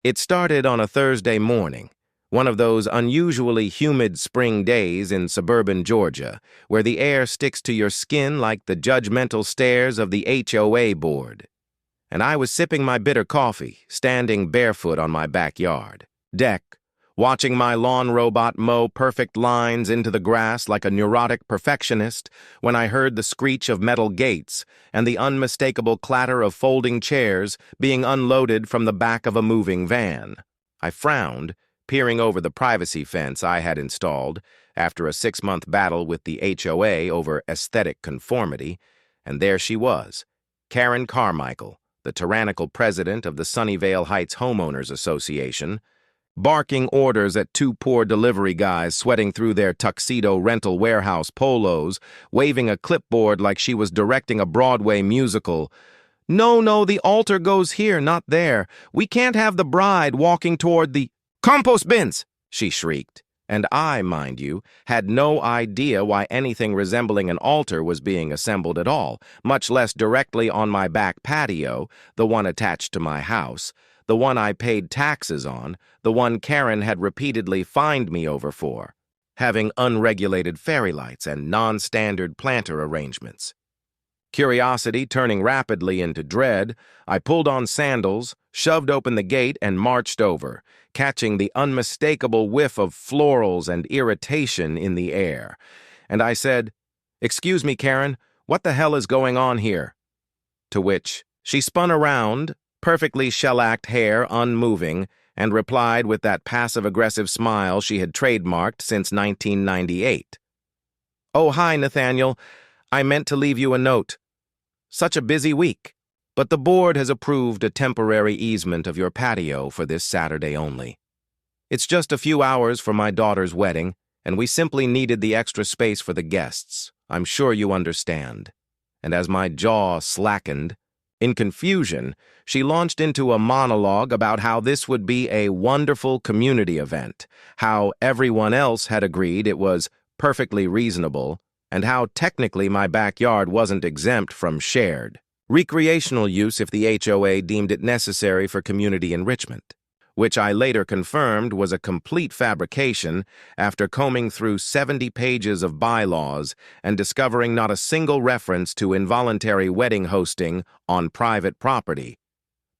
It started on a Thursday morning, one of those unusually humid spring days in suburban Georgia, where the air sticks to your skin like the judgmental stares of the HOA board. And I was sipping my bitter coffee, standing barefoot on my backyard deck, watching my lawn robot mow perfect lines into the grass like a neurotic perfectionist, when I heard the screech of metal gates and the unmistakable clatter of folding chairs being unloaded from the back of a moving van. I frowned, peering over the privacy fence I had installed after a 6-month battle with the HOA over aesthetic conformity, and there she was, Karen Carmichael, the tyrannical president of the Sunnyvale Heights Homeowners Association, barking orders at 2 poor delivery guys sweating through their tuxedo rental warehouse polos, waving a clipboard like she was directing a Broadway musical. No, the altar goes here, not there. We can't have the bride walking toward the compost bins, she shrieked. And I, mind you, had no idea why anything resembling an altar was being assembled at all, much less directly on my back patio, the one attached to my house, the one I paid taxes on, the one Karen had repeatedly fined me over for, having unregulated fairy lights and non-standard planter arrangements. Curiosity turning rapidly into dread, I pulled on sandals, shoved open the gate, and marched over, catching the unmistakable whiff of florals and irritation in the air. And I said, "Excuse me, Karen, what the hell is going on here?" To which she spun around, perfectly shellacked hair unmoving, and replied with that passive-aggressive smile she had trademarked since 1998. "Oh, hi, Nathaniel. I meant to leave you a note. Such a busy week, but the board has approved a temporary easement of your patio for this Saturday only. It's just a few hours for my daughter's wedding, and we simply needed the extra space for the guests. I'm sure you understand." And as my jaw slackened, in confusion, she launched into a monologue about how this would be a wonderful community event, how everyone else had agreed it was perfectly reasonable, and how technically my backyard wasn't exempt from shared recreational use if the HOA deemed it necessary for community enrichment, which I later confirmed was a complete fabrication after combing through 70 pages of bylaws and discovering not a single reference to involuntary wedding hosting on private property.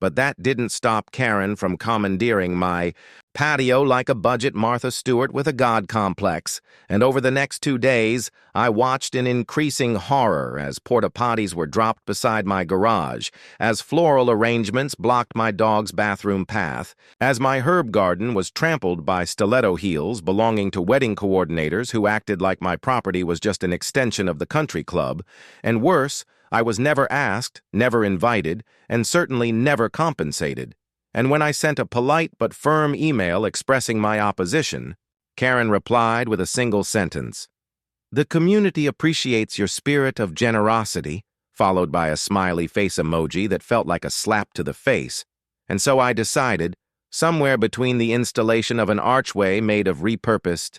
But that didn't stop Karen from commandeering my patio like a budget Martha Stewart with a God complex, and over the next 2 days, I watched in increasing horror as porta-potties were dropped beside my garage, as floral arrangements blocked my dog's bathroom path, as my herb garden was trampled by stiletto heels belonging to wedding coordinators who acted like my property was just an extension of the country club, and worse, I was never asked, never invited, and certainly never compensated. And when I sent a polite but firm email expressing my opposition, Karen replied with a single sentence, "The community appreciates your spirit of generosity," followed by a smiley face emoji that felt like a slap to the face. And so I decided, somewhere between the installation of an archway made of repurposed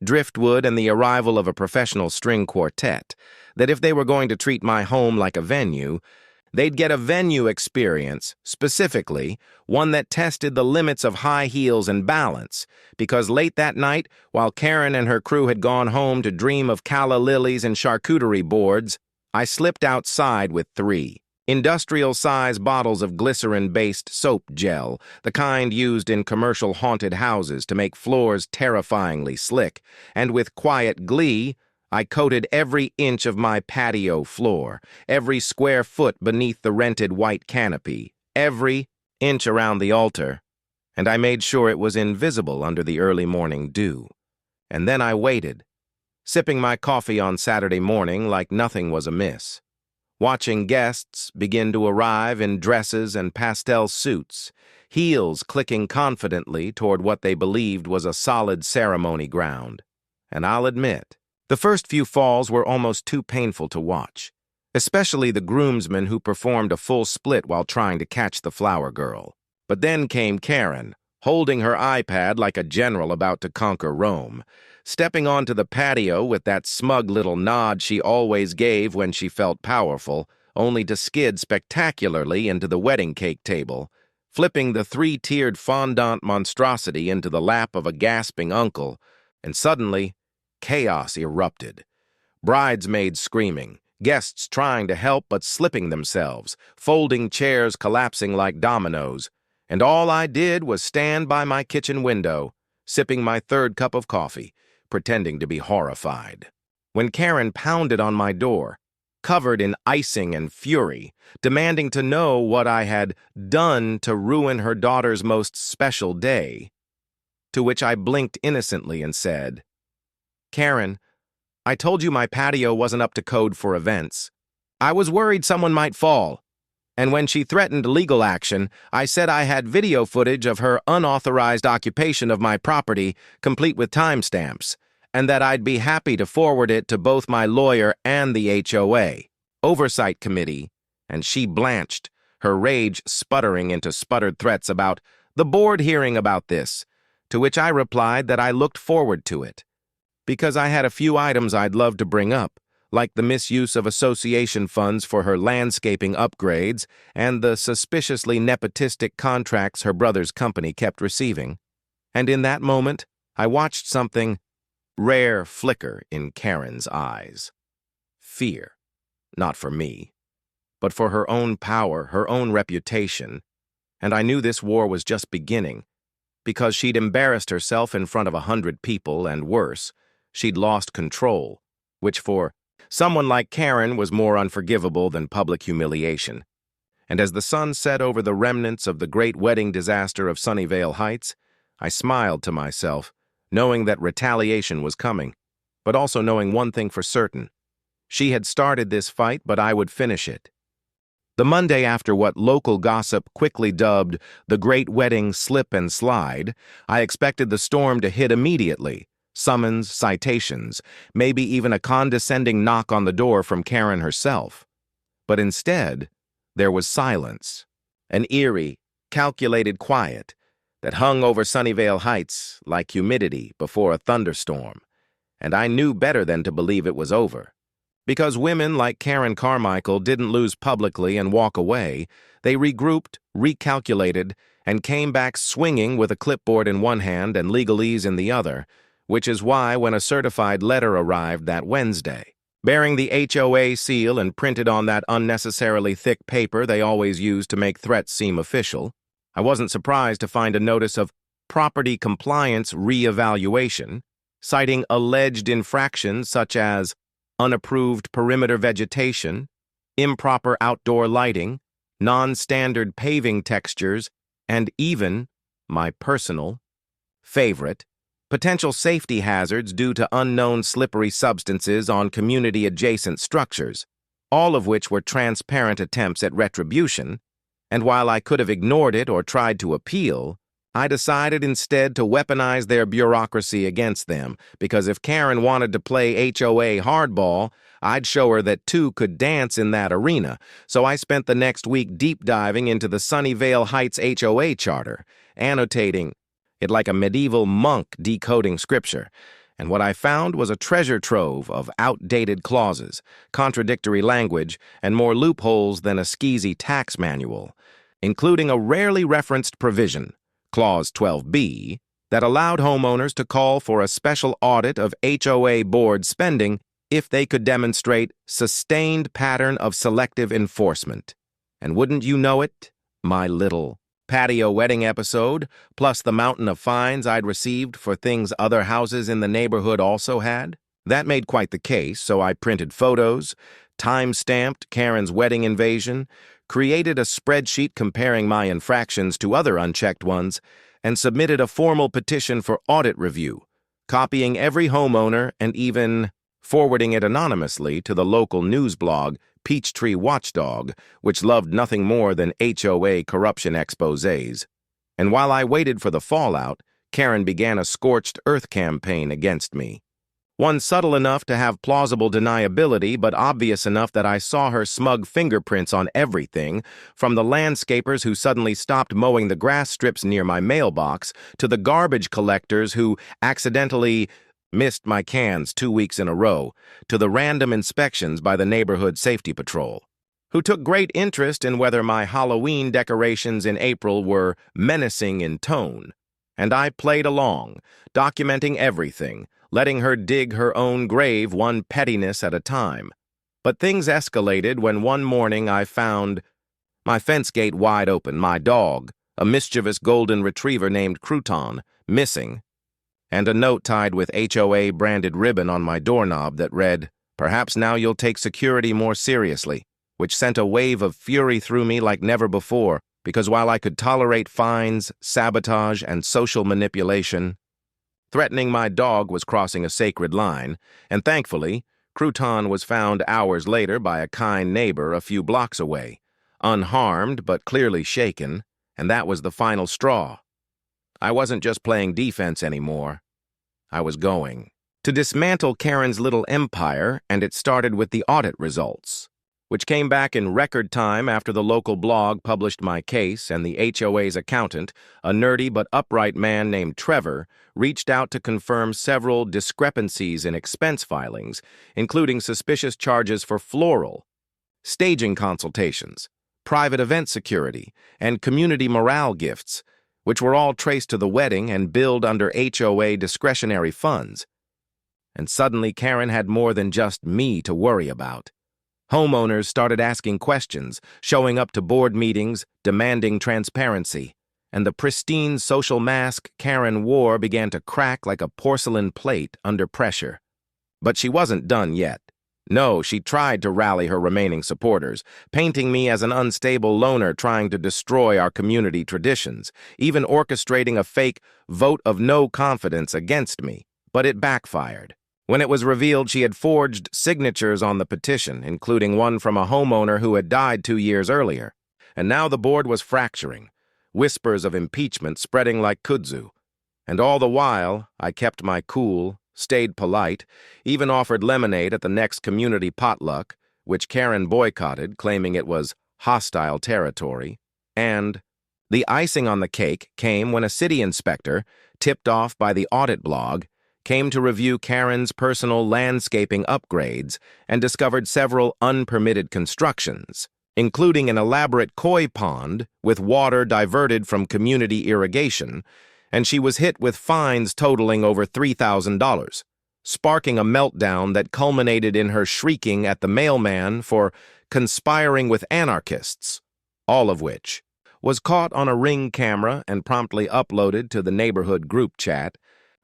driftwood and the arrival of a professional string quartet, that if they were going to treat my home like a venue, they'd get a venue experience, specifically one that tested the limits of high heels and balance, because late that night, while Karen and her crew had gone home to dream of calla lilies and charcuterie boards, I slipped outside with 3 industrial-size bottles of glycerin-based soap gel, the kind used in commercial haunted houses to make floors terrifyingly slick, and with quiet glee, I coated every inch of my patio floor, every square foot beneath the rented white canopy, every inch around the altar, and I made sure it was invisible under the early morning dew. And then I waited, sipping my coffee on Saturday morning like nothing was amiss, watching guests begin to arrive in dresses and pastel suits, heels clicking confidently toward what they believed was a solid ceremony ground. And I'll admit, the first few falls were almost too painful to watch, especially the groomsmen who performed a full split while trying to catch the flower girl. But then came Karen, holding her iPad like a general about to conquer Rome, stepping onto the patio with that smug little nod she always gave when she felt powerful, only to skid spectacularly into the wedding cake table, flipping the three-tiered fondant monstrosity into the lap of a gasping uncle, and suddenly, chaos erupted. Bridesmaids screaming, guests trying to help but slipping themselves, folding chairs collapsing like dominoes, and all I did was stand by my kitchen window, sipping my third cup of coffee, pretending to be horrified. When Karen pounded on my door, covered in icing and fury, demanding to know what I had done to ruin her daughter's most special day, to which I blinked innocently and said, "Karen, I told you my patio wasn't up to code for events. I was worried someone might fall. And when she threatened legal action, I said I had video footage of her unauthorized occupation of my property, complete with timestamps, and that I'd be happy to forward it to both my lawyer and the HOA Oversight Committee," and she blanched, her rage sputtering into sputtered threats about the board hearing about this, to which I replied that I looked forward to it, because I had a few items I'd love to bring up, like the misuse of association funds for her landscaping upgrades and the suspiciously nepotistic contracts her brother's company kept receiving. And in that moment, I watched something rare flicker in Karen's eyes. Fear. Not for me, but for her own power, her own reputation. And I knew this war was just beginning, because she'd embarrassed herself in front of 100 people, and worse, she'd lost control, which for someone like Karen was more unforgivable than public humiliation. And as the sun set over the remnants of the great wedding disaster of Sunnyvale Heights, I smiled to myself, knowing that retaliation was coming, but also knowing one thing for certain. She had started this fight, but I would finish it. The Monday after what local gossip quickly dubbed the Great Wedding Slip and Slide, I expected the storm to hit immediately. Summons, citations, maybe even a condescending knock on the door from Karen herself. But instead, there was silence, an eerie, calculated quiet that hung over Sunnyvale Heights like humidity before a thunderstorm, and I knew better than to believe it was over. Because women like Karen Carmichael didn't lose publicly and walk away, they regrouped, recalculated, and came back swinging with a clipboard in one hand and legalese in the other, which is why when a certified letter arrived that Wednesday, bearing the HOA seal and printed on that unnecessarily thick paper they always use to make threats seem official, I wasn't surprised to find a notice of property compliance re-evaluation, citing alleged infractions such as unapproved perimeter vegetation, improper outdoor lighting, non-standard paving textures, and even, my personal favorite, potential safety hazards due to unknown slippery substances on community-adjacent structures, all of which were transparent attempts at retribution, and while I could have ignored it or tried to appeal, I decided instead to weaponize their bureaucracy against them, because if Karen wanted to play HOA hardball, I'd show her that two could dance in that arena, so I spent the next week deep diving into the Sunnyvale Heights HOA charter, annotating it like a medieval monk decoding scripture, and what I found was a treasure trove of outdated clauses, contradictory language, and more loopholes than a skeezy tax manual, including a rarely referenced provision, Clause 12B, that allowed homeowners to call for a special audit of HOA board spending if they could demonstrate sustained pattern of selective enforcement. And wouldn't you know it, my little patio wedding episode, plus the mountain of fines I'd received for things other houses in the neighborhood also had? That made quite the case, so I printed photos, time-stamped Karen's wedding invasion, created a spreadsheet comparing my infractions to other unchecked ones, and submitted a formal petition for audit review, copying every homeowner and even forwarding it anonymously to the local news blog Peachtree Watchdog, which loved nothing more than HOA corruption exposés. And while I waited for the fallout, Karen began a scorched earth campaign against me. One subtle enough to have plausible deniability, but obvious enough that I saw her smug fingerprints on everything, from the landscapers who suddenly stopped mowing the grass strips near my mailbox, to the garbage collectors who accidentally missed my cans 2 weeks in a row, to the random inspections by the neighborhood safety patrol. who took great interest in whether my Halloween decorations in April were menacing in tone. And I played along, documenting everything, letting her dig her own grave one pettiness at a time. But things escalated when one morning I found my fence gate wide open, my dog, a mischievous golden retriever named Crouton, missing, and a note tied with HOA branded ribbon on my doorknob that read, "Perhaps now you'll take security more seriously," which sent a wave of fury through me like never before, because while I could tolerate fines, sabotage, and social manipulation, threatening my dog was crossing a sacred line, and thankfully, Crouton was found hours later by a kind neighbor a few blocks away, unharmed but clearly shaken, and that was the final straw. I wasn't just playing defense anymore. I was going to dismantle Karen's little empire, and it started with the audit results, which came back in record time after the local blog published my case and the HOA's accountant, a nerdy but upright man named Trevor, reached out to confirm several discrepancies in expense filings, including suspicious charges for floral, staging consultations, private event security, and community morale gifts, which were all traced to the wedding and billed under HOA discretionary funds. And suddenly Karen had more than just me to worry about. Homeowners started asking questions, showing up to board meetings, demanding transparency, and the pristine social mask Karen wore began to crack like a porcelain plate under pressure. But she wasn't done yet. No, she tried to rally her remaining supporters, painting me as an unstable loner trying to destroy our community traditions, even orchestrating a fake vote of no confidence against me. But it backfired. When it was revealed she had forged signatures on the petition, including one from a homeowner who had died 2 years earlier. And now the board was fracturing, whispers of impeachment spreading like kudzu. And all the while, I kept my cool, stayed polite, even offered lemonade at the next community potluck, which Karen boycotted, claiming it was hostile territory. And the icing on the cake came when a city inspector, tipped off by the audit blog, came to review Karen's personal landscaping upgrades and discovered several unpermitted constructions, including an elaborate koi pond with water diverted from community irrigation, and she was hit with fines totaling over $3,000, sparking a meltdown that culminated in her shrieking at the mailman for conspiring with anarchists, all of which was caught on a Ring camera and promptly uploaded to the neighborhood group chat,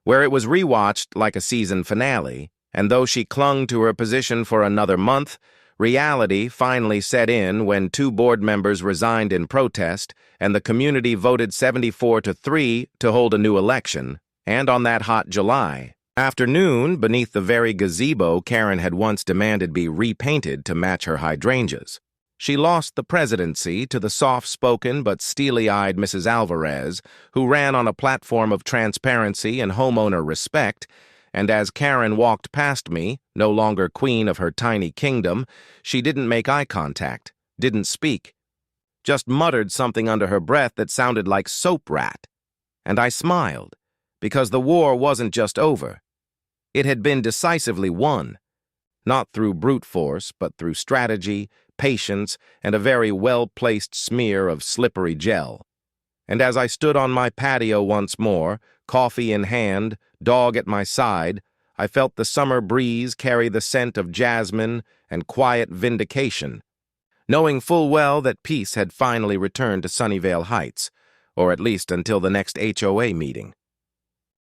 where it was rewatched like a season finale, and though she clung to her position for another month, reality finally set in when 2 board members resigned in protest, and the community voted 74-3 to hold a new election. And on that hot July afternoon, beneath the very gazebo Karen had once demanded be repainted to match her hydrangeas, she lost the presidency to the soft-spoken but steely-eyed Mrs. Alvarez, who ran on a platform of transparency and homeowner respect, and as Karen walked past me, no longer queen of her tiny kingdom, she didn't make eye contact, didn't speak, just muttered something under her breath that sounded like soap rat. And I smiled, because the war wasn't just over. It had been decisively won, not through brute force, but through strategy, patience, and a very well-placed smear of slippery gel. And as I stood on my patio once more, coffee in hand, dog at my side, I felt the summer breeze carry the scent of jasmine and quiet vindication, knowing full well that peace had finally returned to Sunnyvale Heights, or at least until the next HOA meeting.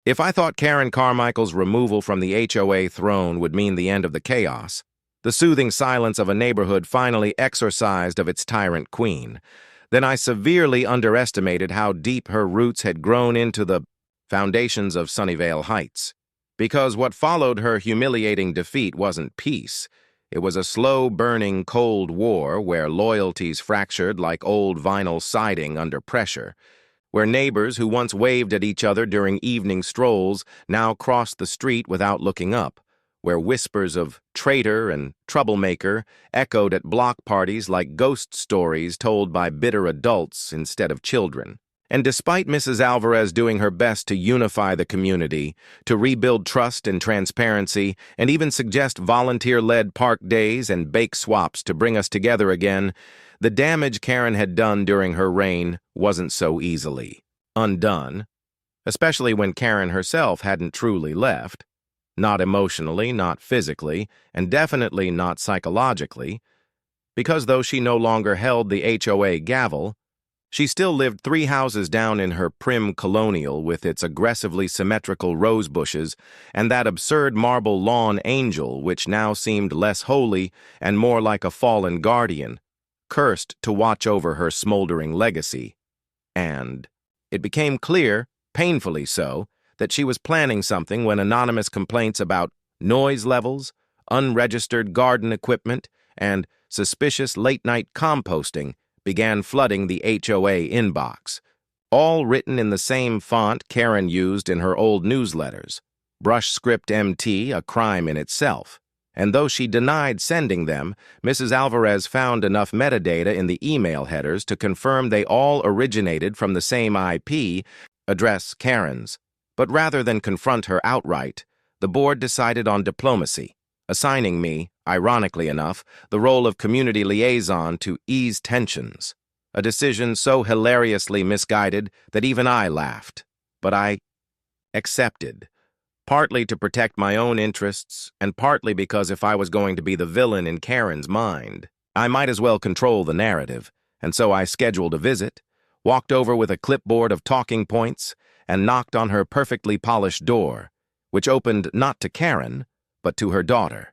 If I thought Karen Carmichael's removal from the HOA throne would mean the end of the chaos, the soothing silence of a neighborhood finally exorcised of its tyrant queen, then I severely underestimated how deep her roots had grown into the foundations of Sunnyvale Heights. Because what followed her humiliating defeat wasn't peace. It was a slow-burning Cold War where loyalties fractured like old vinyl siding under pressure, where neighbors who once waved at each other during evening strolls now crossed the street without looking up, where whispers of traitor and troublemaker echoed at block parties like ghost stories told by bitter adults instead of children. And despite Mrs. Alvarez doing her best to unify the community, to rebuild trust and transparency, and even suggest volunteer-led park days and bake swaps to bring us together again, the damage Karen had done during her reign wasn't so easily undone, especially when Karen herself hadn't truly left. Not emotionally, not physically, and definitely not psychologically, because though she no longer held the HOA gavel, she still lived 3 houses down in her prim colonial with its aggressively symmetrical rose bushes and that absurd marble lawn angel which now seemed less holy and more like a fallen guardian, cursed to watch over her smoldering legacy. And it became clear, painfully so, that she was planning something when anonymous complaints about noise levels, unregistered garden equipment, and suspicious late-night composting began flooding the HOA inbox, all written in the same font Karen used in her old newsletters. Brush script MT, a crime in itself. And though she denied sending them, Mrs. Alvarez found enough metadata in the email headers to confirm they all originated from the same IP address, Karen's. But rather than confront her outright, the board decided on diplomacy, assigning me, ironically enough, the role of community liaison to ease tensions, a decision so hilariously misguided that even I laughed. But I accepted, partly to protect my own interests, and partly because if I was going to be the villain in Karen's mind, I might as well control the narrative, and so I scheduled a visit, walked over with a clipboard of talking points, and knocked on her perfectly polished door, which opened not to Karen, but to her daughter,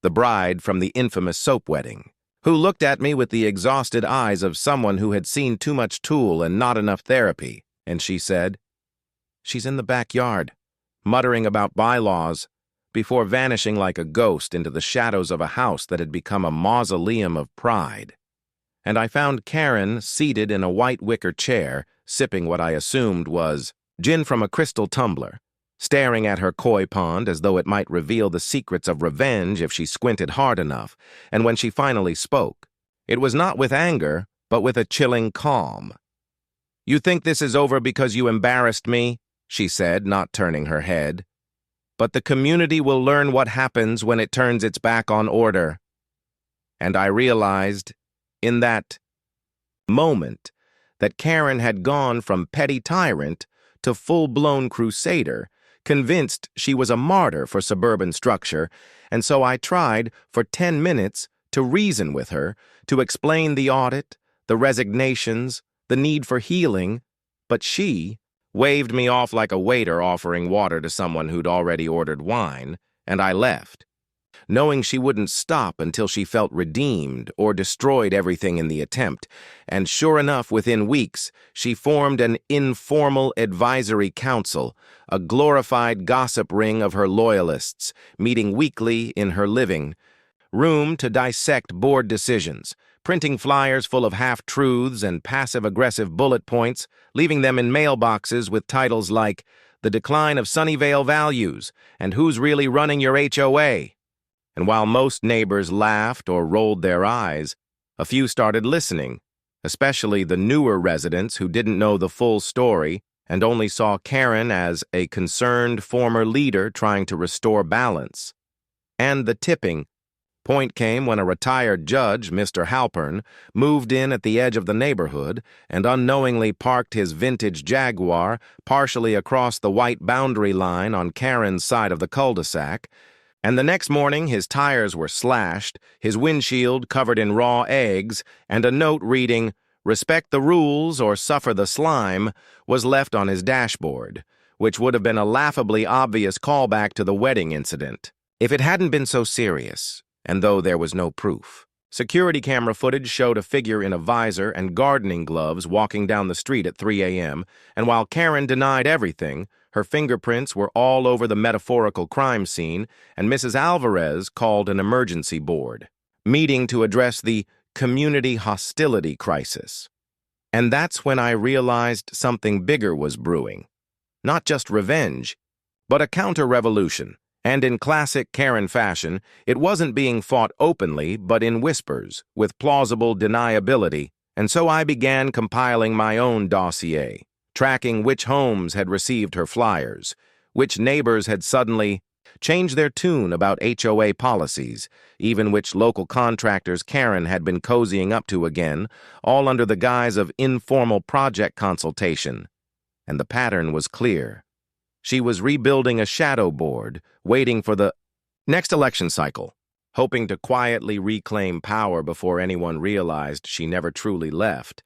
the bride from the infamous soap wedding, who looked at me with the exhausted eyes of someone who had seen too much Tool and not enough therapy, and she said, "She's in the backyard," muttering about bylaws, before vanishing like a ghost into the shadows of a house that had become a mausoleum of pride. And I found Karen seated in a white wicker chair, sipping what I assumed was gin from a crystal tumbler, staring at her koi pond as though it might reveal the secrets of revenge if she squinted hard enough, and when she finally spoke, it was not with anger, but with a chilling calm. "You think this is over because you embarrassed me?" she said, not turning her head. "But the community will learn what happens when it turns its back on order." And I realized, in that moment, that Karen had gone from petty tyrant to full-blown crusader, convinced she was a martyr for suburban structure, and so I tried, for 10 minutes, to reason with her, to explain the audit, the resignations, the need for healing, but she waved me off like a waiter offering water to someone who'd already ordered wine, and I left, knowing she wouldn't stop until she felt redeemed or destroyed everything in the attempt. And sure enough, within weeks, she formed an informal advisory council, a glorified gossip ring of her loyalists, meeting weekly in her living room to dissect board decisions, printing flyers full of half-truths and passive-aggressive bullet points, leaving them in mailboxes with titles like "The Decline of Sunnyvale Values" and "Who's Really Running Your HOA?" And while most neighbors laughed or rolled their eyes, a few started listening, especially the newer residents who didn't know the full story and only saw Karen as a concerned former leader trying to restore balance. And the tipping point came when a retired judge, Mr. Halpern, moved in at the edge of the neighborhood and unknowingly parked his vintage Jaguar partially across the white boundary line on Karen's side of the cul-de-sac, and the next morning his tires were slashed, his windshield covered in raw eggs, and a note reading, "Respect the rules or suffer the slime," was left on his dashboard, which would have been a laughably obvious callback to the wedding incident, if it hadn't been so serious, and though there was no proof. Security camera footage showed a figure in a visor and gardening gloves walking down the street at 3 a.m., and while Karen denied everything, her fingerprints were all over the metaphorical crime scene, and Mrs. Alvarez called an emergency board meeting to address the community hostility crisis. And that's when I realized something bigger was brewing. Not just revenge, but a counter-revolution. And in classic Karen fashion, it wasn't being fought openly, but in whispers, with plausible deniability, and so I began compiling my own dossier, tracking which homes had received her flyers, which neighbors had suddenly changed their tune about HOA policies, even which local contractors Karen had been cozying up to again, all under the guise of informal project consultation. And the pattern was clear. She was rebuilding a shadow board, waiting for the next election cycle, hoping to quietly reclaim power before anyone realized she never truly left.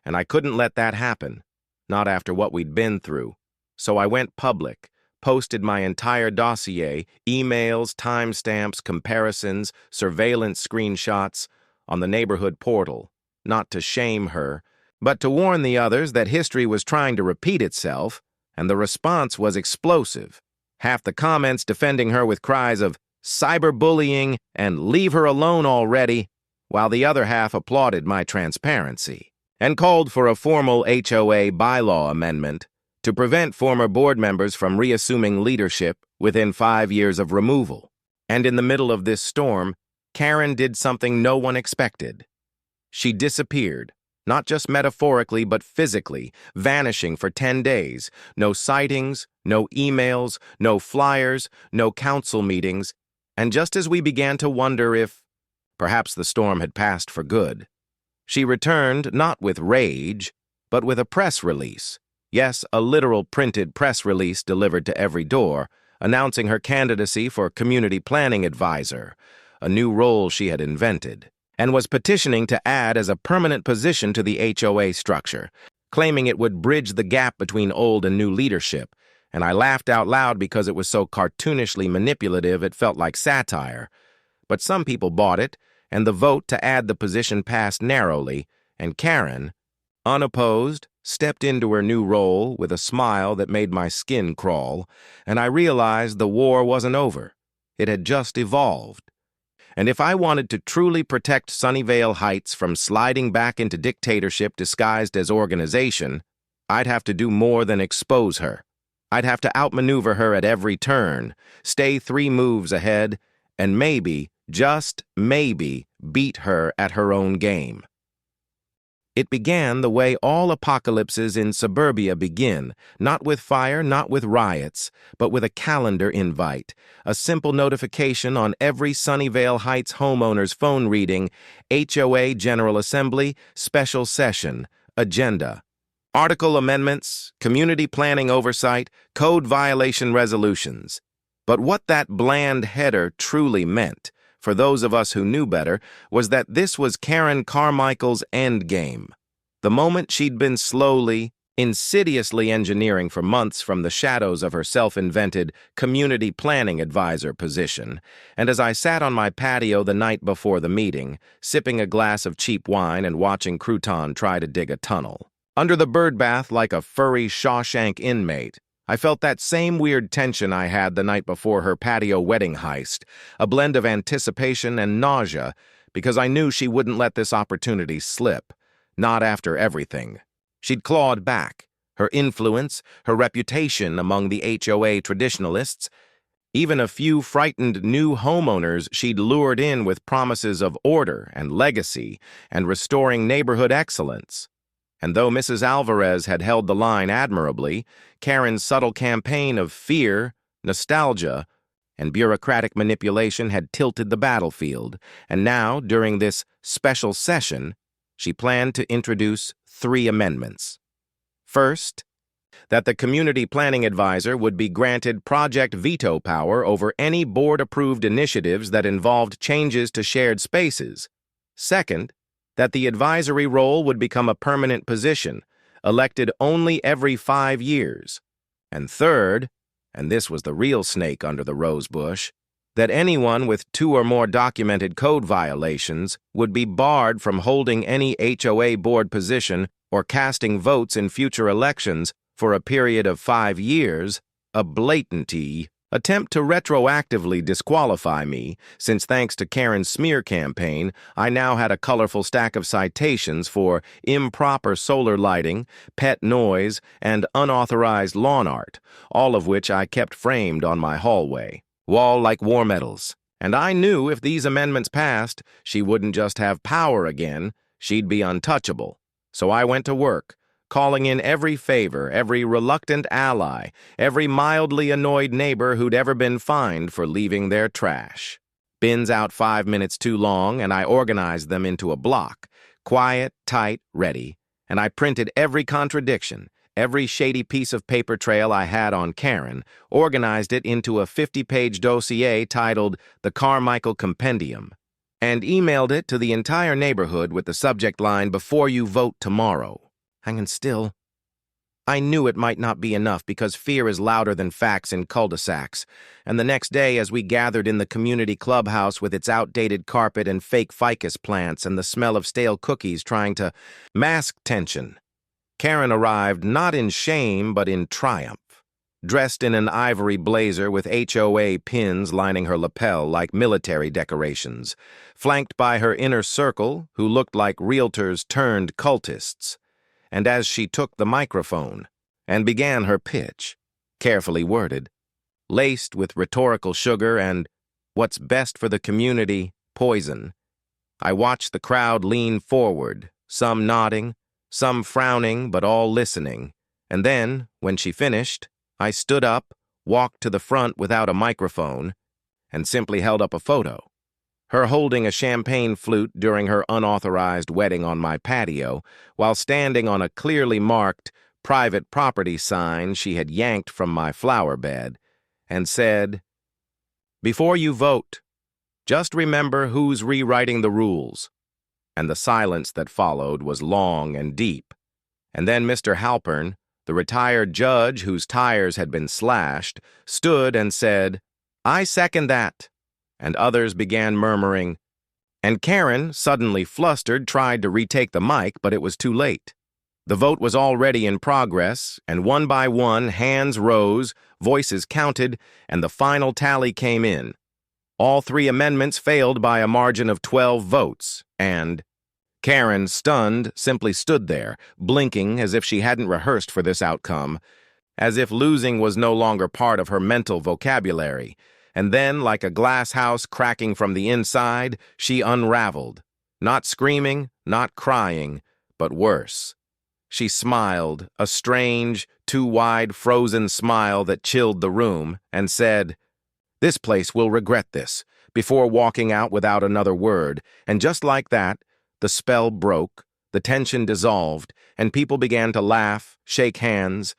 And I couldn't let that happen, not after what we'd been through. So I went public, posted my entire dossier, emails, timestamps, comparisons, surveillance screenshots, on the neighborhood portal, not to shame her, but to warn the others that history was trying to repeat itself, and the response was explosive. Half the comments defending her with cries of cyberbullying and leave her alone already, while the other half applauded my transparency and called for a formal HOA bylaw amendment to prevent former board members from reassuming leadership within 5 years of removal. And in the middle of this storm, Karen did something no one expected. She disappeared, not just metaphorically but physically, vanishing for 10 days. No sightings, no emails, no flyers, no council meetings, and just as we began to wonder if perhaps the storm had passed for good, she returned not with rage, but with a press release. Yes, a literal printed press release delivered to every door, announcing her candidacy for community planning advisor, a new role she had invented, and was petitioning to add as a permanent position to the HOA structure, claiming it would bridge the gap between old and new leadership. And I laughed out loud because it was so cartoonishly manipulative it felt like satire. But some people bought it, and the vote to add the position passed narrowly, and Karen, unopposed, stepped into her new role with a smile that made my skin crawl, and I realized the war wasn't over. It had just evolved. And if I wanted to truly protect Sunnyvale Heights from sliding back into dictatorship disguised as organization, I'd have to do more than expose her. I'd have to outmaneuver her at every turn, stay 3 moves ahead, and maybe, just maybe, beat her at her own game. It began the way all apocalypses in suburbia begin, not with fire, not with riots, but with a calendar invite, a simple notification on every Sunnyvale Heights homeowner's phone reading, HOA General Assembly, Special Session, Agenda. Article amendments, community planning oversight, code violation resolutions. But what that bland header truly meant, for those of us who knew better, was that this was Karen Carmichael's endgame. The moment she'd been slowly, insidiously engineering for months from the shadows of her self-invented community planning advisor position. And as I sat on my patio the night before the meeting, sipping a glass of cheap wine and watching Crouton try to dig a tunnel, under the birdbath like a furry Shawshank inmate, I felt that same weird tension I had the night before her patio wedding heist, a blend of anticipation and nausea, because I knew she wouldn't let this opportunity slip, not after everything. She'd clawed back, her influence, her reputation among the HOA traditionalists, even a few frightened new homeowners she'd lured in with promises of order and legacy and restoring neighborhood excellence. And though Mrs. Alvarez had held the line admirably, Karen's subtle campaign of fear, nostalgia, and bureaucratic manipulation had tilted the battlefield, and now, during this special session, she planned to introduce 3 amendments. First, that the community planning advisor would be granted project veto power over any board-approved initiatives that involved changes to shared spaces. Second, that the advisory role would become a permanent position, elected only every 5 years. And third, and this was the real snake under the rose bush, that anyone with 2 or more documented code violations would be barred from holding any HOA board position or casting votes in future elections for a period of 5 years, a blatant attempt to retroactively disqualify me, since thanks to Karen's smear campaign, I now had a colorful stack of citations for improper solar lighting, pet noise, and unauthorized lawn art, all of which I kept framed on my hallway wall like war medals. And I knew if these amendments passed, she wouldn't just have power again, she'd be untouchable. So I went to work, calling in every favor, every reluctant ally, every mildly annoyed neighbor who'd ever been fined for leaving their trash. Bins out 5 minutes too long, and I organized them into a block, quiet, tight, ready, and I printed every contradiction, every shady piece of paper trail I had on Karen, organized it into a 50-page dossier titled The Carmichael Compendium, and emailed it to the entire neighborhood with the subject line, "Before you vote tomorrow." Hanging still. I knew it might not be enough because fear is louder than facts in cul-de-sacs, and the next day as we gathered in the community clubhouse with its outdated carpet and fake ficus plants and the smell of stale cookies trying to mask tension, Karen arrived not in shame but in triumph, dressed in an ivory blazer with HOA pins lining her lapel like military decorations, flanked by her inner circle who looked like realtors turned cultists. And as she took the microphone and began her pitch, carefully worded, laced with rhetorical sugar and what's best for the community, poison, I watched the crowd lean forward, some nodding, some frowning, but all listening. And then, when she finished, I stood up, walked to the front without a microphone, and simply held up a photo. Her holding a champagne flute during her unauthorized wedding on my patio, while standing on a clearly marked private property sign she had yanked from my flower bed, and said, "Before you vote, just remember who's rewriting the rules." And the silence that followed was long and deep. And then Mr. Halpern, the retired judge whose tires had been slashed, stood and said, "I second that." And others began murmuring, and Karen, suddenly flustered, tried to retake the mic, but it was too late. The vote was already in progress, and one by one hands rose, voices counted, and the final tally came in. All 3 amendments failed by a margin of 12 votes, and Karen, stunned, simply stood there, blinking as if she hadn't rehearsed for this outcome, as if losing was no longer part of her mental vocabulary. And then, like a glass house cracking from the inside, she unraveled, not screaming, not crying, but worse. She smiled, a strange, too wide, frozen smile that chilled the room, and said, "This place will regret this," before walking out without another word. And just like that, the spell broke, the tension dissolved, and people began to laugh, shake hands,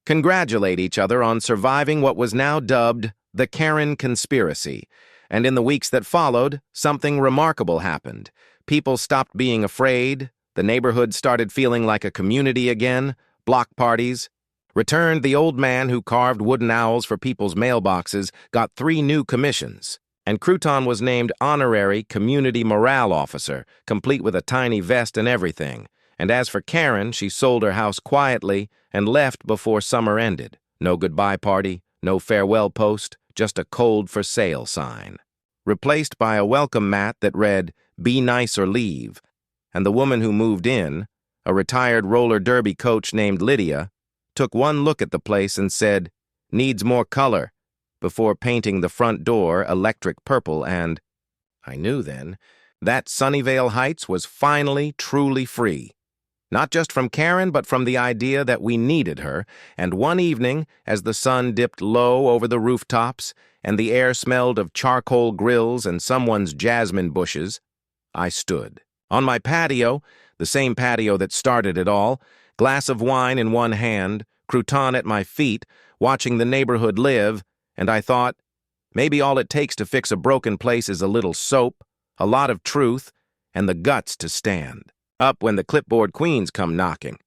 congratulate each other on surviving what was now dubbed the Karen conspiracy. And in the weeks that followed, something remarkable happened. People stopped being afraid, the neighborhood started feeling like a community again, block parties returned. The old man who carved wooden owls for people's mailboxes got 3 new commissions, and Crouton was named honorary community morale officer, complete with a tiny vest and everything. And as for Karen, she sold her house quietly and left before summer ended. No goodbye party, no farewell post, just a cold for sale sign, replaced by a welcome mat that read, "Be nice or leave." And the woman who moved in, a retired roller derby coach named Lydia, took one look at the place and said, "Needs more color," before painting the front door electric purple. And I knew then that Sunnyvale Heights was finally truly free. Not just from Karen, but from the idea that we needed her. And one evening, as the sun dipped low over the rooftops and the air smelled of charcoal grills and someone's jasmine bushes, I stood on my patio, the same patio that started it all, glass of wine in one hand, crouton at my feet, watching the neighborhood live, and I thought, maybe all it takes to fix a broken place is a little soap, a lot of truth, and the guts to stand up when the clipboard queens come knocking.